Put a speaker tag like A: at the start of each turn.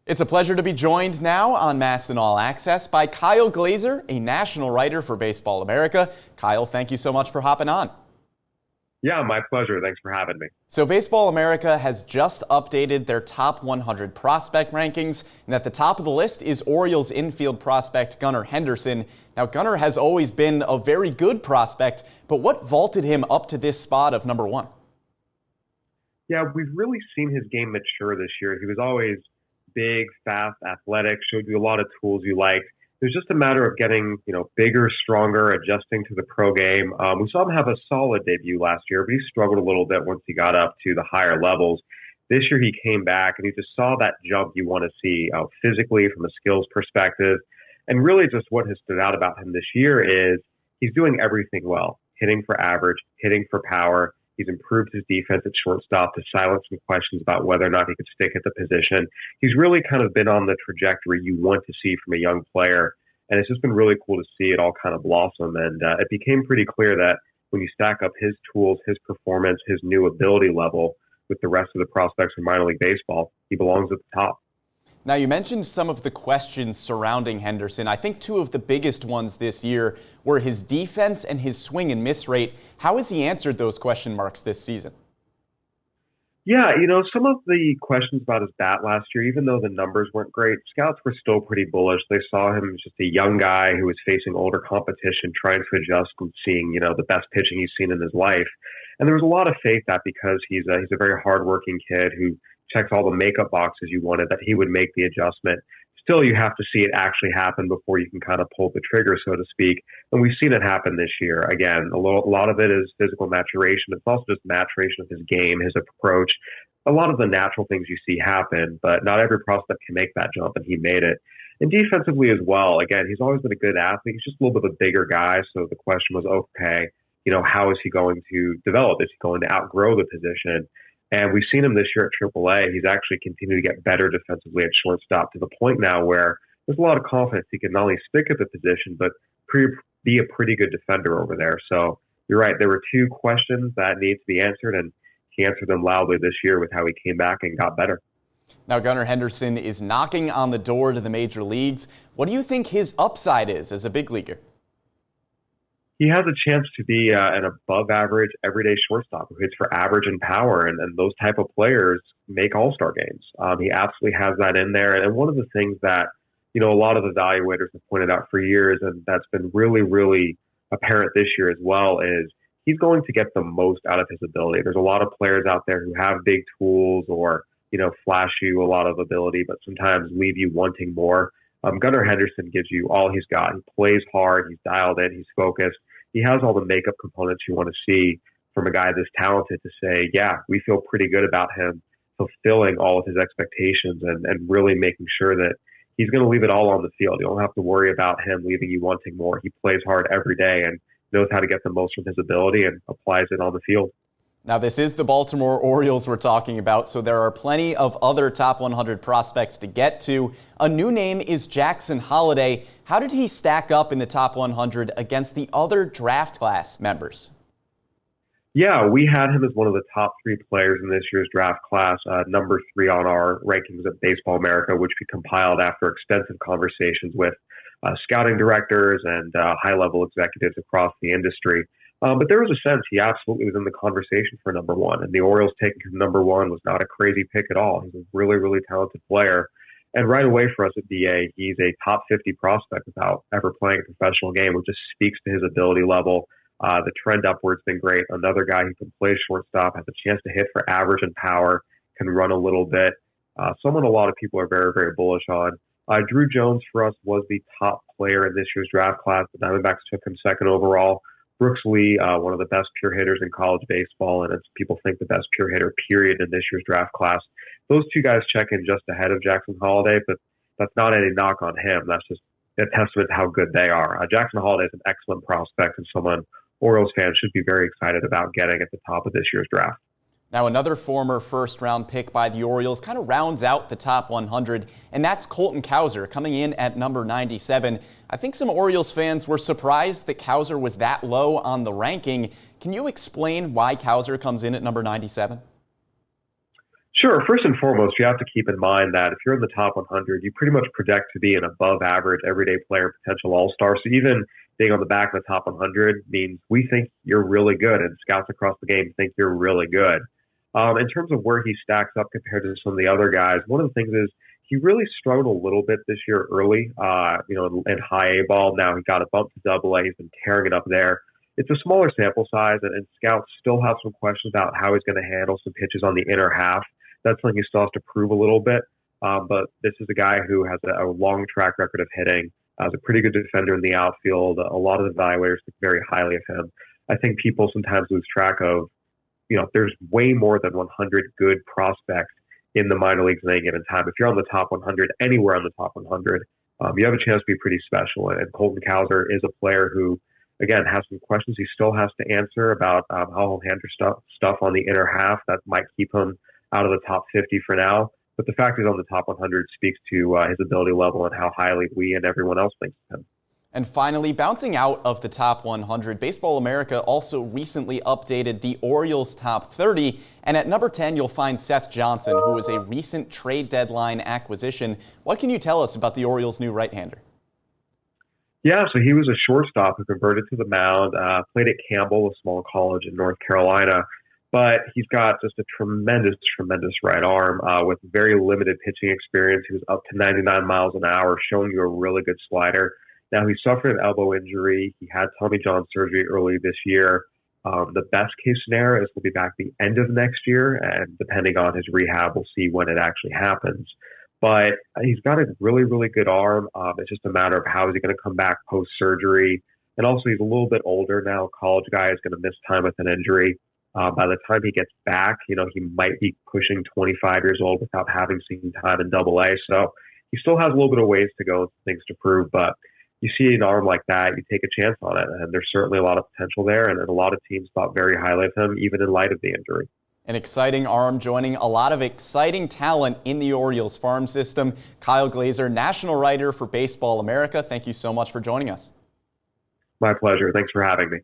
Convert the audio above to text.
A: It's a pleasure to be joined now on MASN All Access by Kyle Glaser, a national writer for Baseball America. Kyle, thank you so much for hopping on.
B: Yeah, my pleasure. Thanks for having me.
A: So Baseball America has just updated their top 100 prospect rankings, and at the top of the list is Orioles infield prospect Gunnar Henderson. Now, Gunnar has always been a very good prospect, but what vaulted him up to this spot of number one?
B: Yeah, we've really seen his game mature this year. He was always big, fast, athletic, showed you a lot of tools you liked. It was just a matter of getting, bigger, stronger, adjusting to the pro game. We saw him have a solid debut last year, but he struggled a little bit once he got up to the higher levels. This year he came back and he just saw that jump you want to see physically from a skills perspective. And really just what has stood out about him this year is he's doing everything well, hitting for average, hitting for power. He's improved his defense at shortstop to silence some questions about whether or not he could stick at the position. He's really kind of been on the trajectory you want to see from a young player. And it's just been really cool to see it all kind of blossom. And it became pretty clear that when you stack up his tools, his performance, his new ability level with the rest of the prospects in minor league baseball, he belongs at the top.
A: Now, you mentioned some of the questions surrounding Henderson. I think two of the biggest ones this year were his defense and his swing and miss rate. How has he answered those question marks this season?
B: Yeah, some of the questions about his bat last year, even though the numbers weren't great, scouts were still pretty bullish. They saw him as just a young guy who was facing older competition, trying to adjust and seeing, the best pitching he's seen in his life. And there was a lot of faith that because he's a very hardworking kid who checks all the makeup boxes you wanted, that he would make the adjustment. Still, you have to see it actually happen before you can kind of pull the trigger, so to speak. And we've seen it happen this year. Again, a lot of it is physical maturation. It's also just maturation of his game, his approach. A lot of the natural things you see happen, but not every prospect can make that jump, and he made it. And defensively as well. Again, he's always been a good athlete. He's just a little bit of a bigger guy, so the question was, okay, how is he going to develop? Is he going to outgrow the position? And we've seen him this year at AAA. He's actually continued to get better defensively at shortstop to the point now where there's a lot of confidence he can not only stick at the position, but be a pretty good defender over there. So you're right. There were two questions that need to be answered, and he answered them loudly this year with how he came back and got better.
A: Now, Gunnar Henderson is knocking on the door to the major leagues. What do you think his upside is as a big leaguer?
B: He has a chance to be an above-average, everyday shortstop who hits for average and power, and those type of players make all-star games. He absolutely has that in there. And one of the things that, a lot of evaluators have pointed out for years, and that's been really, really apparent this year as well, is he's going to get the most out of his ability. There's a lot of players out there who have big tools or, flash you a lot of ability, but sometimes leave you wanting more. Gunnar Henderson gives you all he's got. He plays hard. He's dialed in. He's focused. He has all the makeup components you want to see from a guy this talented to say, yeah, we feel pretty good about him fulfilling all of his expectations and really making sure that he's going to leave it all on the field. You don't have to worry about him leaving you wanting more. He plays hard every day and knows how to get the most from his ability and applies it on the field.
A: Now, this is the Baltimore Orioles we're talking about, so there are plenty of other top 100 prospects to get to. A new name is Jackson Holliday. How did he stack up in the top 100 against the other draft class members?
B: Yeah, we had him as one of the top three players in this year's draft class, number 3 on our rankings at Baseball America, which we compiled after extensive conversations with scouting directors and high-level executives across the industry. But there was a sense he absolutely was in the conversation for number 1. And the Orioles taking him number 1 was not a crazy pick at all. He's a really, really talented player. And right away for us at BA, he's a top 50 prospect without ever playing a professional game, which just speaks to his ability level. The trend upward's been great. Another guy who can play shortstop, has a chance to hit for average and power, can run a little bit. Someone a lot of people are very, very bullish on. Drew Jones for us was the top player in this year's draft class. The Diamondbacks took him second overall. Brooks Lee, one of the best pure hitters in college baseball, and as people think the best pure hitter, period, in this year's draft class. Those two guys check in just ahead of Jackson Holliday, but that's not any knock on him. That's just a testament to how good they are. Jackson Holliday is an excellent prospect and someone Orioles fans should be very excited about getting at the top of this year's draft.
A: Now, another former first-round pick by the Orioles kind of rounds out the top 100, and that's Colton coming in at number 97. I think some Orioles fans were surprised that Cowser was that low on the ranking. Can you explain why Cowser comes in at number 97?
B: Sure. First and foremost, you have to keep in mind that if you're in the top 100, you pretty much project to be an above average everyday player, potential all-star. So even being on the back of the top 100 means we think you're really good, and scouts across the game think you're really good. In terms of where he stacks up compared to some of the other guys, one of the things is he really struggled a little bit this year early, in high A ball. Now he got a bump to double A. He's been tearing it up there. It's a smaller sample size, and scouts still have some questions about how he's going to handle some pitches on the inner half. That's something he still has to prove a little bit. But this is a guy who has a long track record of hitting, is a pretty good defender in the outfield. A lot of evaluators think very highly of him. I think people sometimes lose track of, there's way more than 100 good prospects in the minor leagues at any given time. If you're on the top 100, anywhere on the top 100, you have a chance to be pretty special. And Colton Cowser is a player who, again, has some questions he still has to answer about how he'll handle stuff on the inner half that might keep him out of the top 50 for now. But the fact he's on the top 100 speaks to his ability level and how highly we and everyone else thinks of him.
A: And finally, bouncing out of the top 100, Baseball America also recently updated the Orioles top 30. And at number 10, you'll find Seth Johnson, who was a recent trade deadline acquisition. What can you tell us about the Orioles' new right-hander?
B: Yeah, so he was a shortstop who converted to the mound, played at Campbell, a small college in North Carolina. But he's got just a tremendous right arm with very limited pitching experience. He was up to 99 miles an hour, showing you a really good slider. Now, he suffered an elbow injury. He had Tommy John surgery early this year. The best case scenario is he'll be back the end of next year, and depending on his rehab, we'll see when it actually happens. But he's got a really good arm. It's just a matter of how is he going to come back post-surgery. And also, he's a little bit older now. A college guy is going to miss time with an injury. By the time he gets back, he might be pushing 25 years old without having seen time in Double A. So he still has a little bit of ways to go and things to prove. But you see an arm like that, you take a chance on it. And there's certainly a lot of potential there. And a lot of teams thought very highly of him, even in light of the injury.
A: An exciting arm joining a lot of exciting talent in the Orioles farm system. Kyle Glaser, national writer for Baseball America. Thank you so much for joining us.
B: My pleasure. Thanks for having me.